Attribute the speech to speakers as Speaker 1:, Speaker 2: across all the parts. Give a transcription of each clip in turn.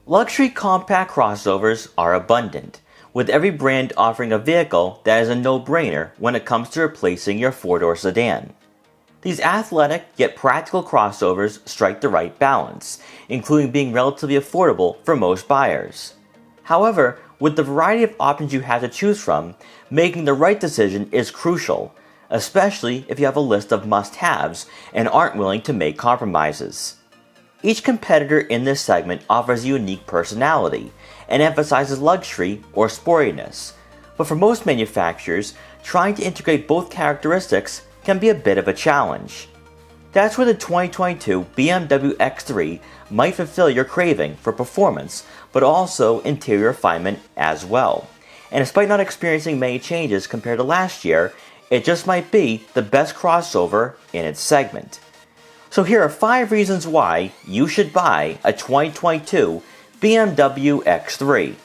Speaker 1: Luxury compact crossovers are abundant, with every brand offering a vehicle that is a no-brainer when it comes to replacing your four-door sedan. These athletic yet practical crossovers strike the right balance, including being relatively affordable for most buyers. However, with the variety of options you have to choose from, making the right decision is crucial, especially if you have a list of must-haves and aren't willing to make compromises. Each competitor in this segment offers a unique personality and emphasizes luxury or sportiness, but for most manufacturers, trying to integrate both characteristics can be a bit of a challenge. That's where the 2022 BMW X3 might fulfill your craving for performance, but also interior refinement as well. And despite not experiencing many changes compared to last year, it just might be the best crossover in its segment. So here are 5 reasons why you should buy a 2022 BMW X3.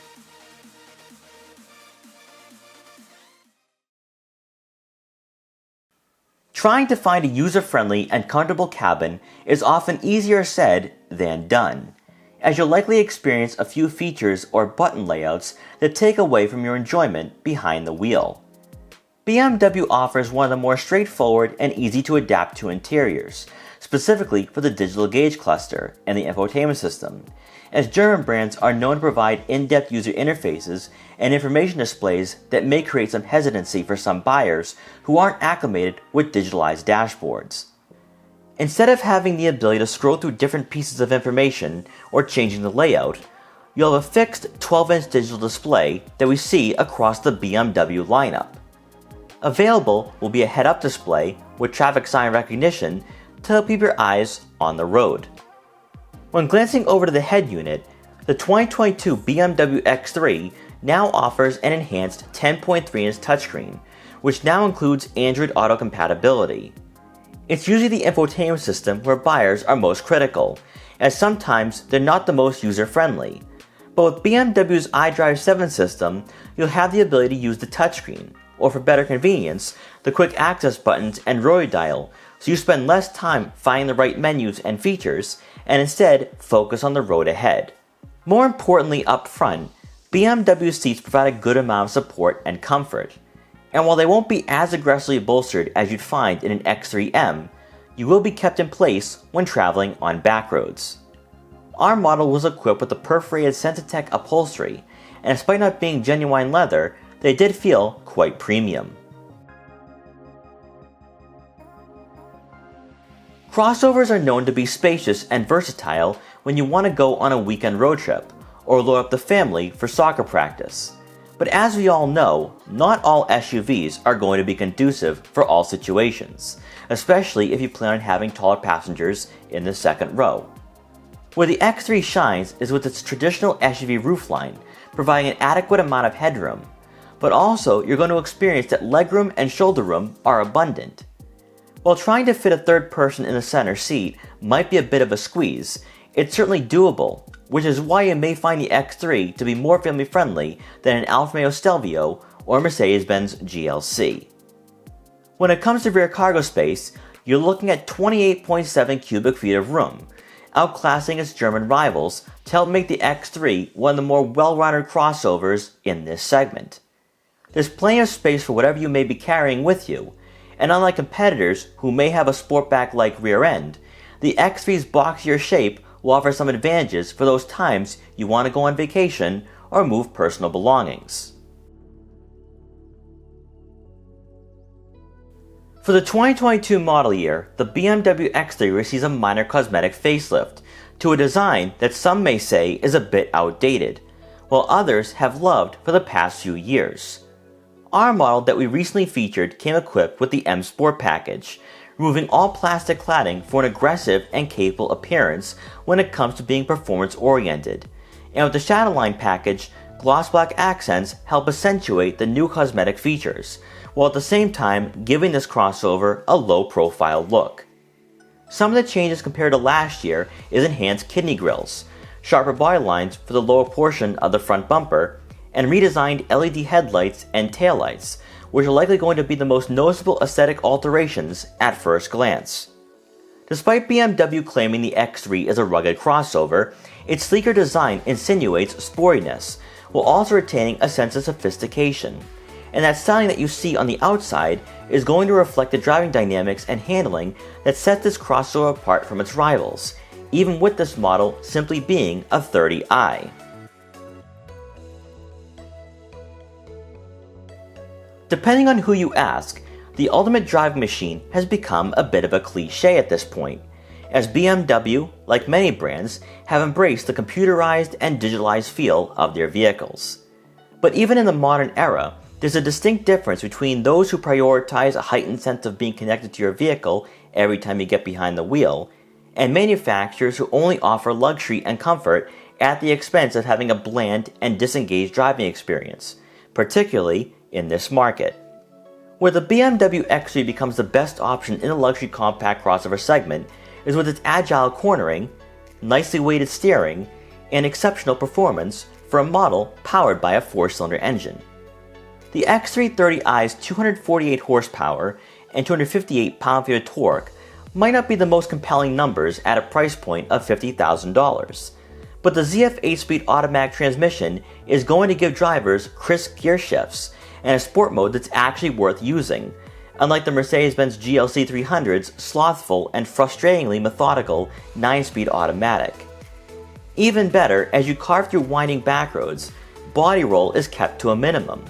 Speaker 1: Trying to find a user-friendly and comfortable cabin is often easier said than done, as you'll likely experience a few features or button layouts that take away from your enjoyment behind the wheel. BMW offers one of the more straightforward and easy to adapt to interiors, specifically for the digital gauge cluster and the infotainment system, as German brands are known to provide in-depth user interfaces and information displays that may create some hesitancy for some buyers who aren't acclimated with digitalized dashboards. Instead of having the ability to scroll through different pieces of information or changing the layout, you'll have a fixed 12-inch digital display that we see across the BMW lineup. Available will be a head-up display with traffic sign recognition to help keep your eyes on the road. When glancing over to the head unit, the 2022 BMW X3 now offers an enhanced 10.3-inch touchscreen, which now includes Android Auto compatibility. It's usually the infotainment system where buyers are most critical, as sometimes they're not the most user-friendly. But with BMW's iDrive 7 system, you'll have the ability to use the touchscreen, or for better convenience, the quick access buttons and rotary dial, so you spend less time finding the right menus and features, and instead focus on the road ahead. More importantly up front, BMW seats provide a good amount of support and comfort. And while they won't be as aggressively bolstered as you'd find in an X3M, you will be kept in place when traveling on back roads. Our model was equipped with the perforated Sensitech upholstery, and despite not being genuine leather, they did feel quite premium. Crossovers are known to be spacious and versatile when you want to go on a weekend road trip, or load up the family for soccer practice. But as we all know, not all SUVs are going to be conducive for all situations, especially if you plan on having taller passengers in the second row. Where the X3 shines is with its traditional SUV roofline, providing an adequate amount of headroom, but also you're going to experience that legroom and shoulder room are abundant. While trying to fit a third person in the center seat might be a bit of a squeeze, it's certainly doable, which is why you may find the X3 to be more family friendly than an Alfa Romeo Stelvio or Mercedes-Benz GLC. When it comes to rear cargo space, you're looking at 28.7 cubic feet of room, outclassing its German rivals to help make the X3 one of the more well-rounded crossovers in this segment. There's plenty of space for whatever you may be carrying with you, and unlike competitors who may have a Sportback-like rear end, the X3's boxier shape will offer some advantages for those times you want to go on vacation or move personal belongings. For the 2022 model year, the BMW X3 receives a minor cosmetic facelift to a design that some may say is a bit outdated, while others have loved for the past few years. Our model that we recently featured came equipped with the M Sport package, removing all plastic cladding for an aggressive and capable appearance when it comes to being performance-oriented. And with the Shadowline package, gloss black accents help accentuate the new cosmetic features, while at the same time giving this crossover a low-profile look. Some of the changes compared to last year is enhanced kidney grills, sharper body lines for the lower portion of the front bumper, and redesigned LED headlights and taillights, which are likely going to be the most noticeable aesthetic alterations at first glance. Despite BMW claiming the X3 is a rugged crossover, Its sleeker design insinuates sportiness, while also retaining a sense of sophistication. And that styling that you see on the outside is going to reflect the driving dynamics and handling that set this crossover apart from its rivals, even with this model simply being a 30i. Depending on who you ask, the ultimate driving machine has become a bit of a cliche at this point, as BMW, like many brands, have embraced the computerized and digitalized feel of their vehicles. But even in the modern era, there's a distinct difference between those who prioritize a heightened sense of being connected to your vehicle every time you get behind the wheel, and manufacturers who only offer luxury and comfort at the expense of having a bland and disengaged driving experience, particularly in this market. Where the BMW X3 becomes the best option in the luxury compact crossover segment is with its agile cornering, nicely weighted steering, and exceptional performance for a model powered by a 4-cylinder engine. The X3 30i's 248 horsepower and 258 pound-feet of torque might not be the most compelling numbers at a price point of $50,000, but the ZF 8-speed automatic transmission is going to give drivers crisp gear shifts and a sport mode that's actually worth using, unlike the Mercedes-Benz GLC 300's slothful and frustratingly methodical 9-speed automatic. Even better, as you carve through winding back roads, body roll is kept to a minimum,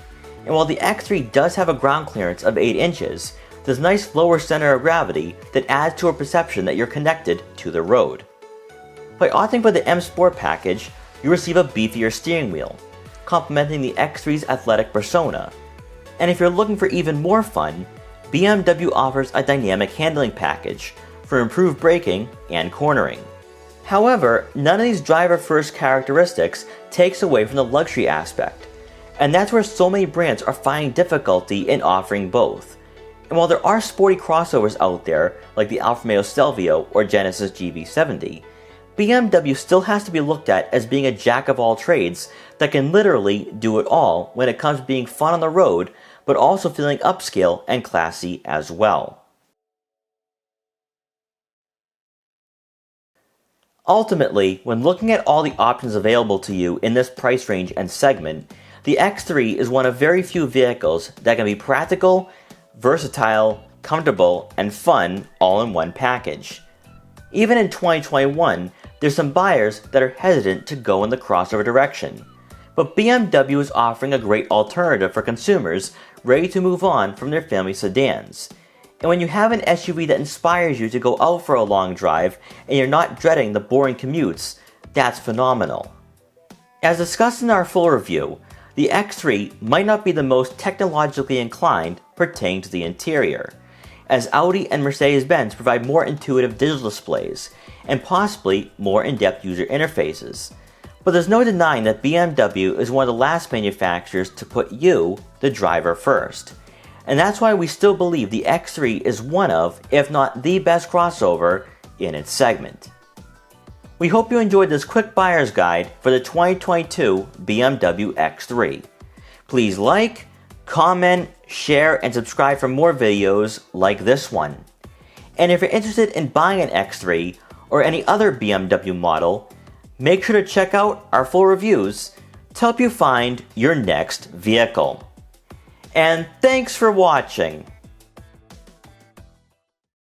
Speaker 1: and while the X3 does have a ground clearance of 8 inches, there's a nice lower center of gravity that adds to a perception that you're connected to the road. By opting for the M Sport package, you receive a beefier steering wheel, complementing the X3's athletic persona. And if you're looking for even more fun, BMW offers a dynamic handling package for improved braking and cornering. However, none of these driver-first characteristics takes away from the luxury aspect, and that's where so many brands are finding difficulty in offering both. And while there are sporty crossovers out there like the Alfa Romeo Stelvio or Genesis GV70, BMW still has to be looked at as being a jack of all trades that can literally do it all when it comes to being fun on the road, but also feeling upscale and classy as well. Ultimately, when looking at all the options available to you in this price range and segment, the X3 is one of very few vehicles that can be practical, versatile, comfortable, and fun all in one package. Even in 2021, there's some buyers that are hesitant to go in the crossover direction, but BMW is offering a great alternative for consumers ready to move on from their family sedans. And when you have an SUV that inspires you to go out for a long drive and you're not dreading the boring commutes, that's phenomenal. As discussed in our full review, the X3 might not be the most technologically inclined pertaining to the interior, as Audi and Mercedes-Benz provide more intuitive digital displays and possibly more in-depth user interfaces. But there's no denying that BMW is one of the last manufacturers to put you, the driver, first. And that's why we still believe the X3 is one of, if not the best crossover in its segment. We hope you enjoyed this quick buyer's guide for the 2022 BMW X3. Please like, comment, share, and subscribe for more videos like this one. And if you're interested in buying an X3 or any other BMW model, make sure to check out our full reviews to help you find your next vehicle. And thanks for watching.